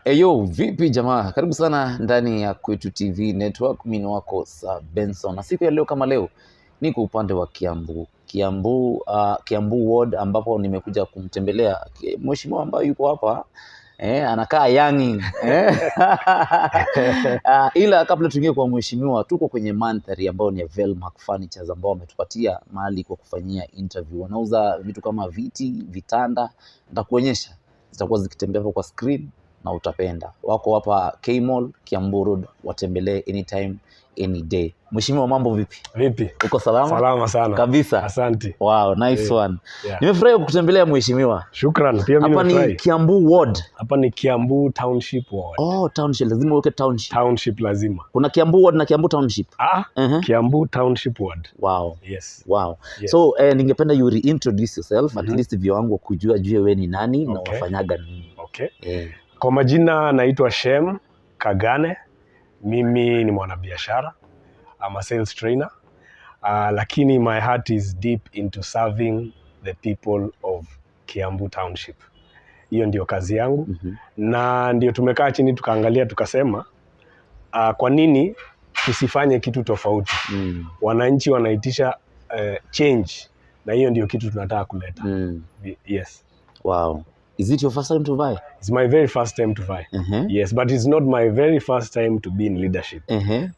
Eyo, vipi jamaa? Karibu sana ndani ya Kwetu TV Network. Mimi wako Sir Benson. Na siku ya leo kama leo niko upande wa Kiambu Ward ambapo nimekuja kumtembelea mheshimiwa ambaye yuko hapa. Anakaa young. Ila kabla tuingie kwa mheshimiwa, tuko kwenye mandhari ambayo ni Velmark Furnitures ambao wametupatia mahali kwa kufanyia interview. Wanauza vitu kama viti, vitanda. Nitakuonyesha. Zitakuwa zikitembea hapo kwa screen na utapenda. Wako hapa K-Mall, Kiambu Road, watembelee anytime, any day. Mheshimiwa, mambo vipi? Vipi? Uko salama? Salama sana. Kabisa. Asante. Wow, nice one. Nimefurahi kukutembelea mheshimiwa. Shukran. Pia mimi nimefurahi. Hapa ni Kiambu Ward. Hapa ni Kiambu Township Ward. Oh, Township. Lazima uweke Township. Township lazima. Kuna Kiambu Ward na Kiambu Township. Kiambu Township Ward. Wow. Yes. Wow. Yes. So, ningependa you reintroduce yourself, at least viewer wangu kujua wewe ni nani na wafanyaga nini. Okay. Kwa majina naitwa Shem Kagane. Mimi ni mwanabiashara. I'm a sales trainer. Lakini my heart is deep into serving the people of Kiambu Township. Hiyo ndio kazi yangu. Na ndio tumekaa chini tukaangalia tukasema kwa nini tusifanye kitu tofauti. Wananchi wanaitisha change, na hiyo ndio kitu tunataka kuleta. Yes. Wow. Is it your first time to buy? It's my very first time to buy. Yes, but it's not my very first time to be in leadership.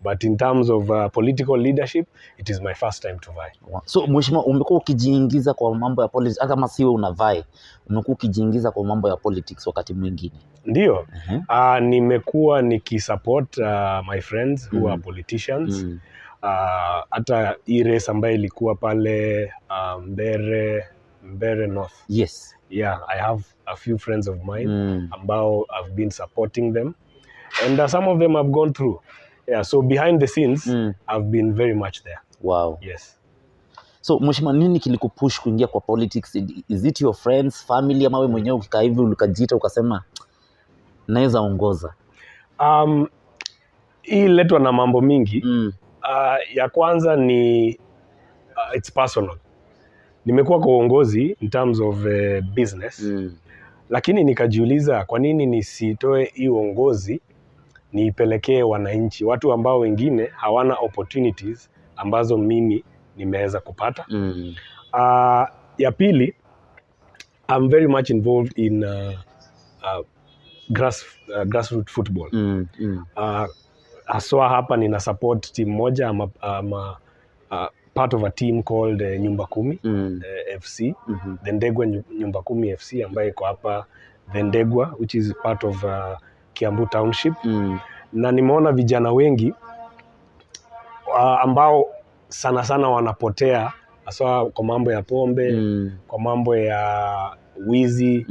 But in terms of political leadership, it is my first time to buy. Wow. So mheshimiwa, umekuwa ukijiingiza kwa mambo ya politics, hata kama siwe unavai, umekuwa ukijiingiza kwa mambo ya politics wakati mwingine? Ndio. Nimekuwa nikisupport my friends who are politicians. Hata hii race ambayo ilikuwa pale Mbere North. Yes. Yeah, I have a few friends of mine ambao I've been supporting them, and some of them have gone through. Yeah, so behind the scenes I've been very much there. Wow. Yes. So mheshimiwa, nini kilikupush kuingia kwa politics? Is it your friends, family, ama wewe mwenyewe ukikaa hivi ukajiita ukasema naweza ongoza? Hii letwa na mambo mingi. Ya kwanza ni it's personal. Nimekuwa kwa uongozi in terms of business. Lakini nikajiuliza kwa nini nisitoe hii uongozi niipelekee wananchi, watu ambao wengine hawana opportunities ambazo mimi nimeweza kupata. Ya pili, I'm very much involved in grassroots football. Haswa hapa nina support team moja, part of a team called Nyumba Kumi FC, The Ndegwa Nyumba Kumi FC, ambayo iko hapa The Ndegwa, which is part of Kiambu Township. Na nimeona vijana wengi ambao sana sana wanapotea hasa kwa mambo ya pombe, kwa mambo ya wizi.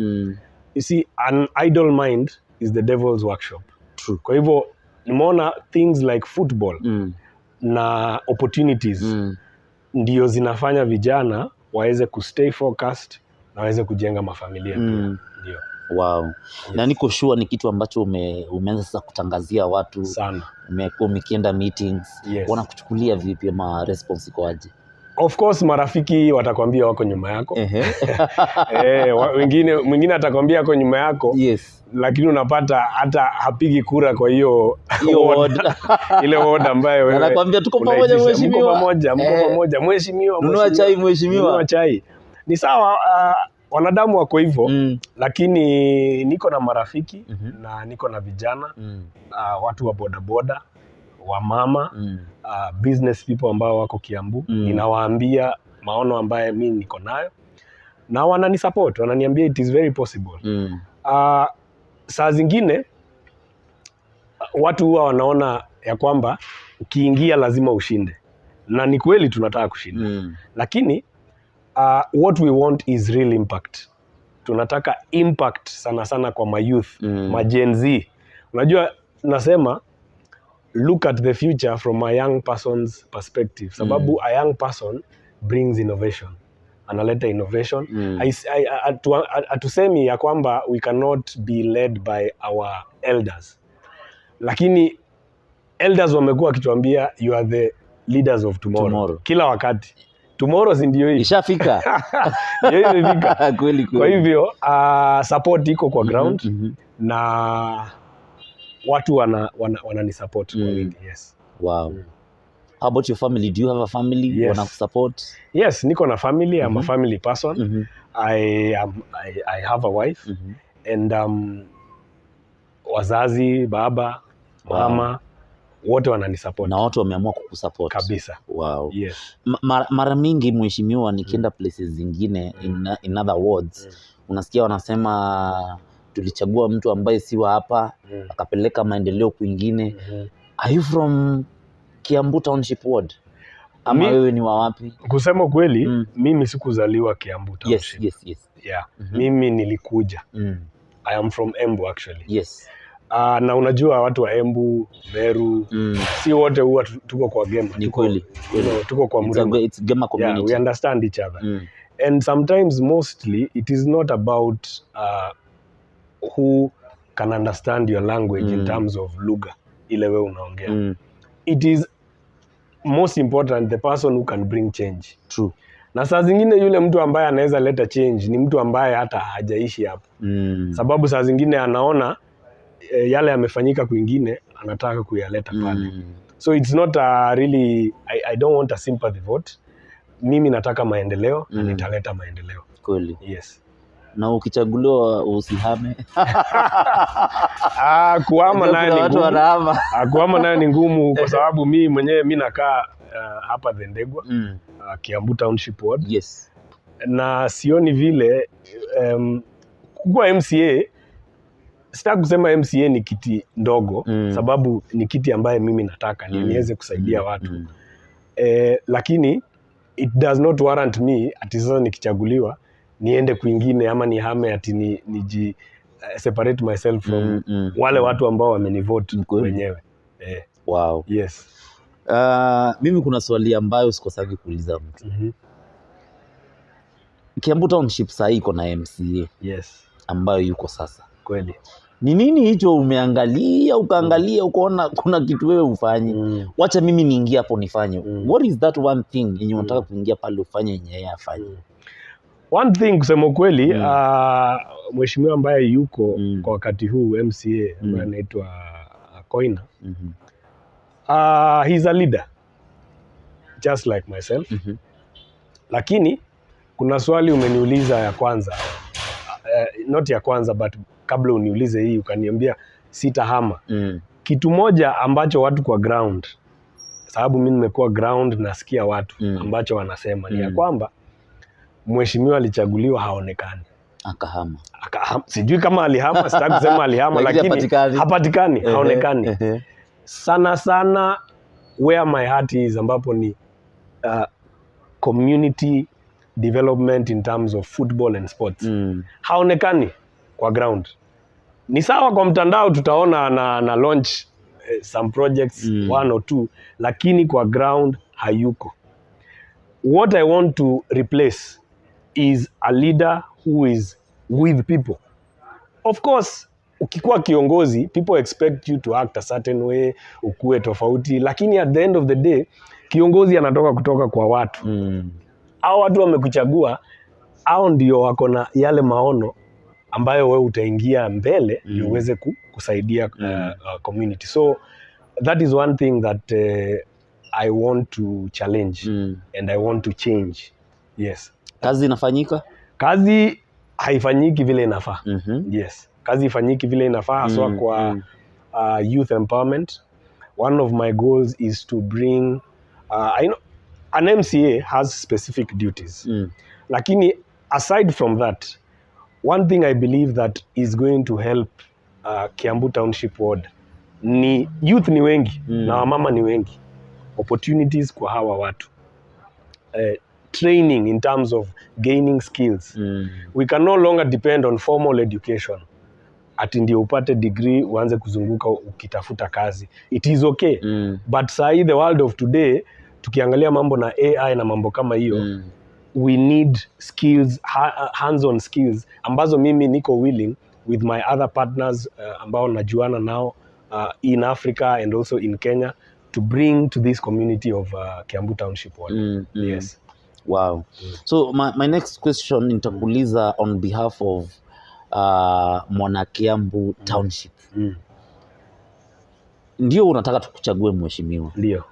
You see, an idle mind is the devil's workshop. True. Kwa hivyo nimeona things like football na opportunities ndio zinafanya vijana waweze kustay focused na waweze kujenga mafamilia pia. Ndio. Wow. Yes. Na niko sure ni kitu ambacho umeanza sasa kutangazia watu sana. Umekuwa ukienda meetings. Yes. Wanakuchukulia vipi, ama response iko aje? Of course marafiki watakwambia wako nyuma yako. Mwingine atakwambia wako nyuma yako. Yes. Lakini unapata hata hapigi kura kwa hiyo ward. Ile ward ambayo wewe anakuambia tuko pamoja mheshimiwa. Mko pamoja mheshimiwa. Nunua chai mheshimiwa. Nunua chai. Ni sawa, wanadamu wako hivyo. Lakini niko na marafiki na niko na vijana, watu wa bodaboda, wa mama, business people ambao wako Kiambu. Ninawaambia maono ambayo mimi niko nayo, na wananisupport, wananiambia it is very possible. Saa zingine watu huwa wanaona ya kwamba ukiingia lazima ushinde, na ni kweli tunataka kushinda. Lakini what we want is real impact. Tunataka impact sana sana kwa ma youth, ma Gen Z. Unajua nasema look at the future from a young person's perspective, sababu a young person brings innovation. Analeta innovation. Hatusemi ya kwamba we cannot be led by our elders, lakini elders wamekuwa wakituambia you are the leaders of tomorrow. Kila wakati tomorrow ndio hii ishafika. Ndio imefika. Kweli. Kwa hivyo support iko kwa ground. Na watu wanani support kwa wingi. Yes. Wow. How about your family? Do you have a family? Yes. Wanakusupport? Yes, niko na family. I'm a family person. I have a wife. And wazazi, baba, mama, wote wananisupport. Na watu wameamua kukusupport. Kabisa. Wow. Yes. Mara mingi mheshimiwa, nikienda places zingine in other wards, unasikia wanasema tulichagua mtu ambaye si wa hapa, akapeleka maendeleo kwingine. Are you from Kiambu Township Ward? Ama wewe ni wa wapi? Kusema kweli, mimi sikuzaliwa Kiambu Township. Yes. Yeah. Mimi nilikuja. I am from Embu actually. Yes. Na unajua watu wa Embu, Meru, si wote huwa tuko kwa Gema. Ni kweli. Tuko kwa Murima. It's Gema community. Yeah, we understand each other. And sometimes, mostly, it is not about who can understand your language in terms of lugha ile wewe unaongea. It is most important the person who can bring change. True. Na saa zingine yule mtu ambaye anaweza leta change ni mtu ambaye hata hajaishi hapo. Sababu saa zingine anaona yale yamefanyika kwingine, anataka kuyaleta pale. So it's not really, I don't want a sympathy vote. Mimi nataka maendeleo na nitaleta maendeleo. Kweli. Yes. Na ukichaguliwa usihame. Kuhama nayo ni ngumu kwa sababu mimi nakaa hapa Dhendegwa, Kiambu Township Ward. Yes. Na sioni vile kwa MCA, sitaki kusema MCA ni kiti ndogo, sababu ni kiti ambaye mimi nataka niweze kusaidia watu. Lakini it does not warrant me ati sasa nikichaguliwa niende kwingine ama nihame ati niji separate myself from wale watu ambao wamenivote wenyewe. Wow. Yes. Mimi kuna swali ambayo sikosagi kuuliza mtu. Kiambu Township sasa iko na MCA. Yes. Ambayo yuko sasa. Kweli. Ni nini hicho ukaangalia ukaona kuna kitu wewe ufanye? Wacha mimi niingie hapo nifanye. What is that one thing yenye unataka kuingia pale ufanye yenye yeye afanye? One thing kusema kweli, mheshimiwa ambaye yuko kwa wakati huu MCA ambaye anaitwa Koina. He's a leader just like myself. Lakini kuna swali umeniuliza ya kwanza, not ya kwanza but kabla uniulize hii ukaniambia sitahama. Kitu moja ambacho watu kwa ground, sababu mimi nimekuwa ground nasikia watu ambacho wanasema ni ya kwamba mheshimiwa alichaguliwa haonekani. Akahama. Sijui kama alihama, sitaki kusema alihama lakini hapatikani, haonekani. Sana where my heart is, ambapo ni community development in terms of football and sports. Haonekani kwa ground. Ni sawa kwa mtandao tutaona na launch some projects, one or two, lakini kwa ground hayuko. What I want to replace is a leader who is with people. Of course, ukikuwa kiongozi, people expect you to act a certain way, ukue tofauti, lakini at the end of the day, kiongozi anatoka kutoka kwa watu. Hao watu wamekuchagua, hao ndio wako na yale maono ambayo wewe utaingia mbele ndio uweze kusaidia community. So that is one thing that I want to challenge and I want to change. Yes. Kazi inafanyika? Kazi haifanyiki vile inafaa. Yes. Kazi ifanyiki vile inafaa haswa kwa youth empowerment. One of my goals is to bring I know an MCA has specific duties. Lakini aside from that, one thing I believe that is going to help Kiambu Township Ward ni youth ni wengi na wamama ni wengi. Opportunities kwa hawa watu. Training in terms of gaining skills. We can no longer depend on formal education. Ati ndio upate degree uanze kuzunguka ukitafuta kazi. It is okay. But saa the world of today, tukiangalia mambo na AI na mambo kama hiyo, we need skills, hands-on skills, ambazo mimi niko willing with my other partners ambao najuana nao in Africa and also in Kenya to bring to this community of Kiambu Township Ward. Yes. Wow. So my next question nitakuuliza on behalf of Mwana Kiambu Township. ndio unataka tukuchague mheshimiwa. Ndio.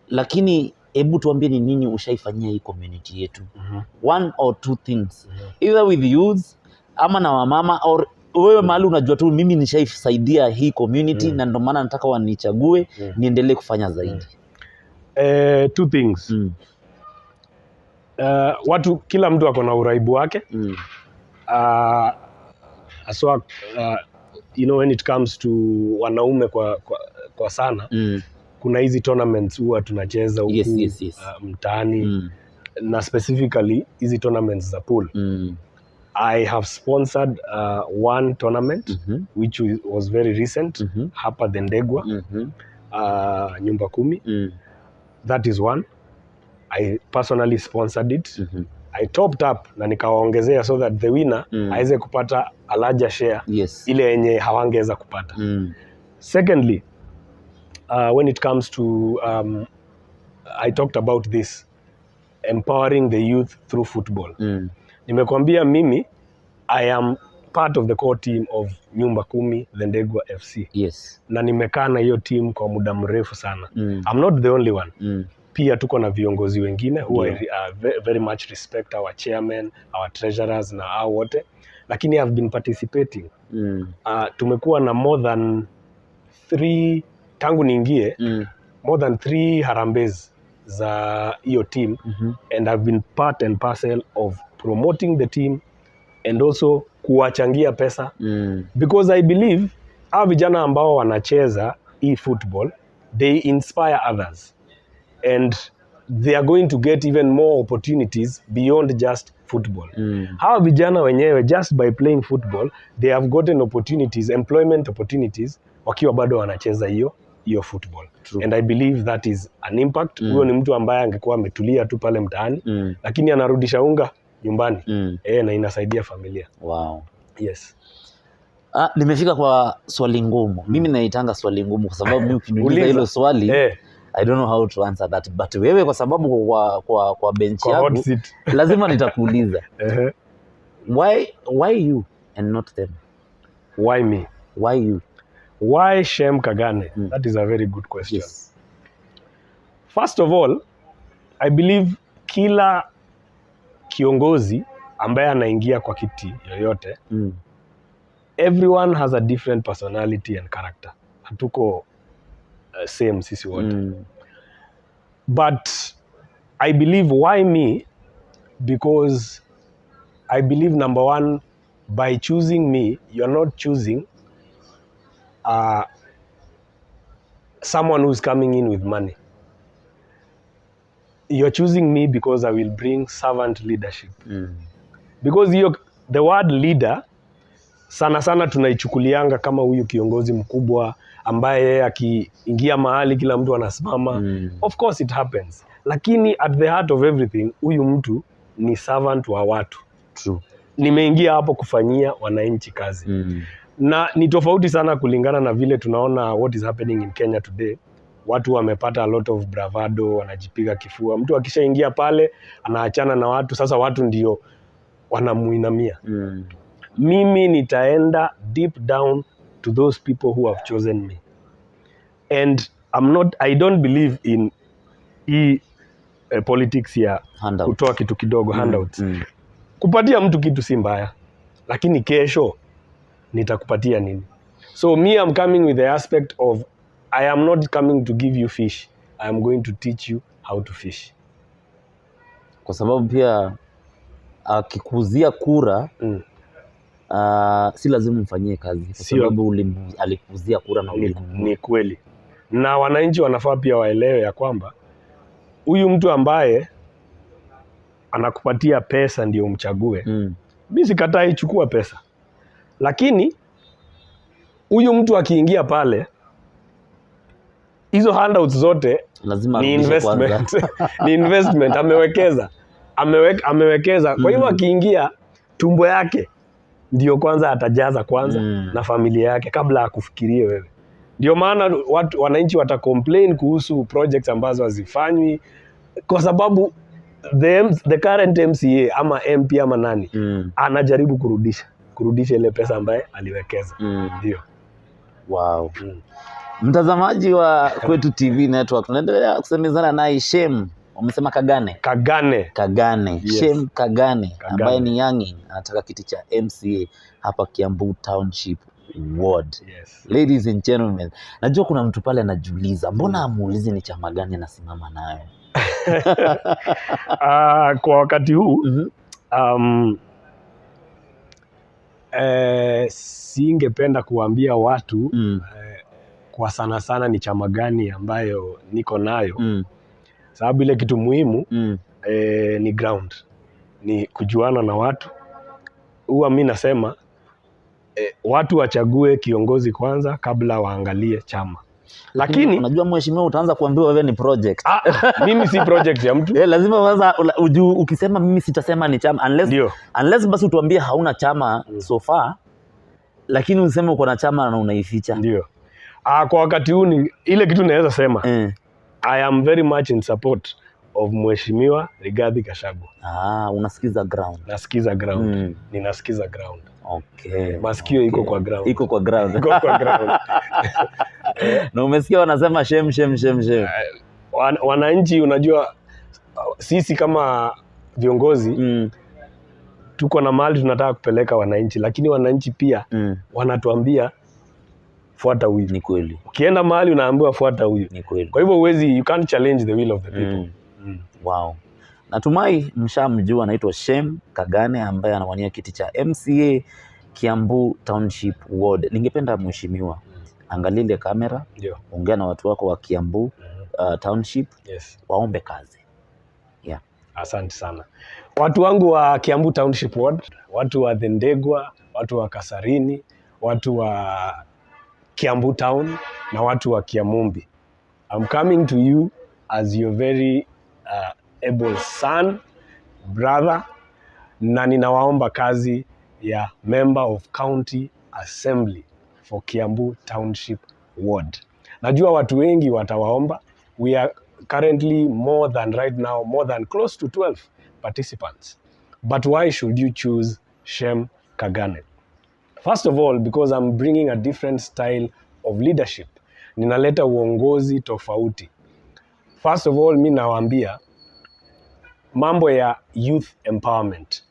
Lakini hebu tuambie ni nini ushaifanyia hii community yetu. One or two things. Either with youth ama na wamama, or wewe mahali unajua tu mimi nishaisaidia hii community na ndio maana nataka wanichague niendelee kufanya zaidi. Two things. Watu, kila mtu ako na uraibu wake. Aswa, you know, when it comes to wanaume kwa sana, kuna hizi tournaments huwa tunacheza huku mtaani, na specifically hizi tournaments za pool. I have sponsored one tournament which was very recent hapa the Ndegwa, Nyumba Kumi. That is one. I personally sponsored it. I topped up na nikawaongezea so that the winner aweze kupata a larger share ile yenye hawangeweza kupata. Secondly, when it comes to I talked about this empowering the youth through football. Nimekwambia mimi I am part of the core team of Nyumba Kumi, the Ndegwa FC. Na nimekaa na hiyo team kwa muda mrefu sana. I'm not the only one. Pia tuko na viongozi wengine who I very much respect, our chairman, our treasurers na hao wote, lakini have been participating. Tumekuwa na more than 3 tangu niingie, more than 3 harambes za hiyo team, and I've been part and parcel of promoting the team and also kuwachangia pesa, because I believe hao vijana ambao wanacheza hii football, they inspire others and they are going to get even more opportunities beyond just football. Hao vijana wenyewe, just by playing football, they have gotten opportunities, employment opportunities, wakiwa bado wanacheza hiyo football. True. And I believe that is an impact. Huyo ni mtu ambaye angekuwa ametulia tu pale mtaani, lakini anarudisha unga nyumbani. Na inasaidia familia. Wow. Yes. Nimefika kwa swali ngumu. Mimi naitanga swali ngumu kwa sababu mimi ukiniuliza hilo swali I don't know how to answer that, but wewe kwa sababu kwa bench yangu lazima nitakuuliza. Why you and not them? Why me? Why you? Why Shem Kagane? That is a very good question. First of all, I believe kila kiongozi ambaye anaingia kwa kiti yoyote, everyone has a different personality and character. Hatuko same sisi wote. But I believe why me? Because I believe, number one, by choosing me, you're not choosing someone who's coming in with money. You're choosing me because I will bring servant leadership. Because the word leader, sana sana tunaichukulianga kama huyu kiongozi mkubwa ambaye akiingia mahali kila mtu anasimama. Of course it happens. Lakini at the heart of everything, huyu mtu ni servant wa watu. True. Nimeingia hapo kufanyia wananchi kazi. Na ni tofauti sana kulingana na vile tunaona what is happening in Kenya today. Watu wamepata a lot of bravado, wanajipiga kifua. Mtu akishaingia pale, anaachana na watu, sasa watu ndio wanamuinamia. Mimi nitaenda deep down to those people who have chosen me. And I don't believe in politics ya kutoa kitu kidogo, handouts. Kupatia mtu kitu si mbaya, lakini kesho nitakupatia nini? So me, I'm coming with the aspect of I am not coming to give you fish. I am going to teach you how to fish. Kwa sababu pia akikuzia kura si lazima mfanyie kazi kwa sababu alikuzia kura na ni kweli. Na wananchi wanafaa pia waelewe ya kwamba huyu mtu ambaye anakupatia pesa ndio umchague. Mimi sikatai, chukua pesa. Lakini huyu mtu akiingia pale, hizo handouts zote lazima ni investment. Ni investment, amewekeza. Kwa hivyo akiingia, tumbo yake ndio kwanza atajaza kwanza na familia yake kabla akufikirie wewe. Ndio maana wananchi watacomplain kuhusu projects ambazo hazifanywi kwa sababu the current MCA ama MP ama nani anajaribu kurudisha ile pesa ambaye aliwekeza. Ndio. Wow. Mtazamaji wa Kwetu TV Network, tunaendelea kusemezana naye Shem. Wamesema Kagane. Yes. Shem Kagane ambaye ni youngin, anataka kiti cha MCA hapa Kiambu Township Ward. Yes. Ladies and gentlemen, najua kuna mtu pale anajiuliza mbona amuulizi ni chama gani anasimama nayo? Kwa wakati huu singependa kuambia watu kwa sana sana ni chama gani ambayo niko nayo, sababu ile kitu muhimu ni ground, ni kujuana na watu. Huwa mimi nasema watu wachague kiongozi kwanza kabla waangalie chama. Lakini unajua mheshimiwa, utaanza kuambiwa wewe ni project. Mimi si project ya mtu. Lazima kwanza ukisema mimi sitasema ni chama unless basi utuambie hauna chama so far, lakini useme uko na chama na unaificha. Ndio. Kwa wakati huu ni ile kitu naweza sema. I am very much in support of Mheshimiwa Rigathi Gachagua. Unasikiza ground. Nasikiza ground. Ninasikiza ground. Okay. Masikio iko kwa ground. Iko kwa ground. Iko kwa ground. Na umesikia wanasema shem. Wananchi, unajua sisi kama viongozi tuko na mahali tunataka kupeleka wananchi, lakini wananchi pia wanatuambia fuata huyu. Ni kweli. Ukienda mahali unaambiwa fuata huyu. Ni kweli. Kwa hivyo you can't challenge the will of the people. Wow. Natumai mshamjua, anaitwa Shem Kagane ambaye anawania kiti cha MCA Kiambu Township Ward. Ningependa mheshimiwa angalia ile kamera, ongea na watu wako wa Kiambu Township, waombe kazi. Asante sana. Watu wangu wa Kiambu Township Ward, watu wa Dhendegwa, watu wa Kasarini, watu wa Kiambu Town na watu wa Kiamumbi. I'm coming to you as your very able son, brother, na ninawaomba kazi ya Member of County Assembly for Kiambu Township Ward. Najua watu wengi watawaomba. We are currently more than close to 12 participants. But why should you choose Shem Kagane? First of all, because I'm bringing a different style of leadership. Ninaleta uongozi tofauti. First of all, mimi nawaambia mambo ya youth empowerment.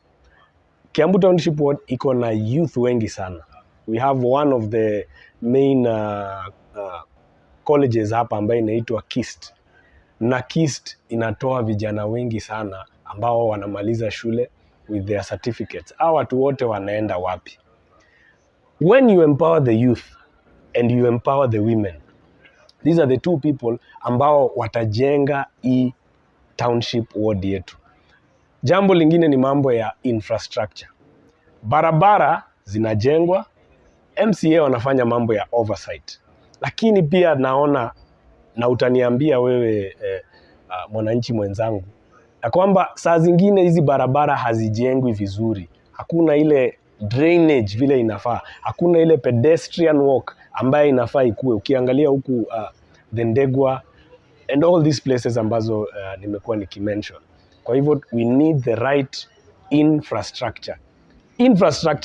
Kiambu Township Ward iko na youth wengi sana. We have one of the main colleges hapa ambayo inaitwa KIST. Na KIST inatoa vijana wengi sana ambao wanamaliza shule with their certificates. Hao watu wote wanaenda wapi? When you empower the youth and you empower the women, these are the two people ambao watajenga hii township ward yetu. Jambo lingine ni mambo ya infrastructure. Barabara zinajengwa, MCA wanafanya mambo ya oversight. Lakini pia naona, na utaniambia wewe mwananchi mwenzangu, ya kwamba saa zingine hizi barabara hazijengwi vizuri. Hakuna ile drainage vile inafaa. Hakuna ile pedestrian walk ambaye inafaa ikuwe. Ukiangalia huku Dhendegwa and all these places ambazo nimekuwa nikimention. Kwa hivyo we need the right infrastructure.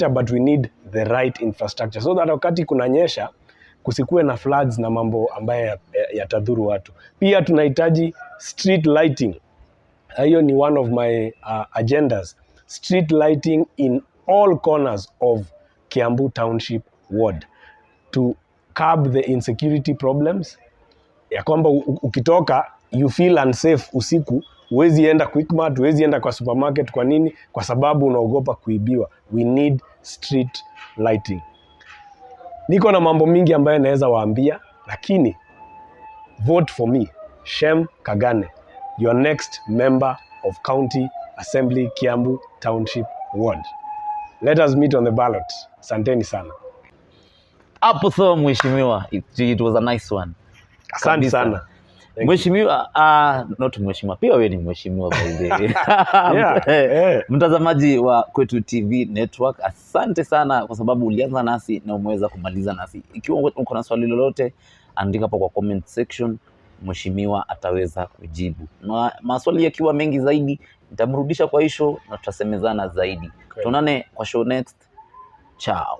But we need the right infrastructure so that wakati kunanyesha kusikuwe na floods na mambo ambaye yatadhuru watu. Pia tunahitaji street lighting. Hiyo ni one of my agendas. Street lighting in all corners of Kiambu Township Ward to curb the insecurity problems. Ya kwamba ukitoka you feel unsafe usiku, huwezi enda Quickmart, huwezi enda kwa supermarket. Kwa nini? Kwa sababu unaogopa kuibiwa. We need street lighting. Niko na mambo mingi ambayo naweza waambia, lakini vote for me, Shem Kagane, your next member of County Assembly Kiambu Township Ward. Let us meet on the ballot. Asanteni sana. Hapo sawa mheshimiwa. It was a nice one. Asante sana. Mheshimiwa, not mheshimiwa, pia wewe ni mheshimiwa by the way. Mtazamaji wa Kwetu TV Network, asante sana kwa sababu ulianza nasi na umeweza kumaliza nasi. Ikiwa uko na swali lolote, andika hapo kwa comment section, mheshimiwa ataweza kujibu. Na maswali yakiwa mengi zaidi, nitamrudisha kwa show na tutasemezana zaidi. Tuonane kwa show next. Ciao.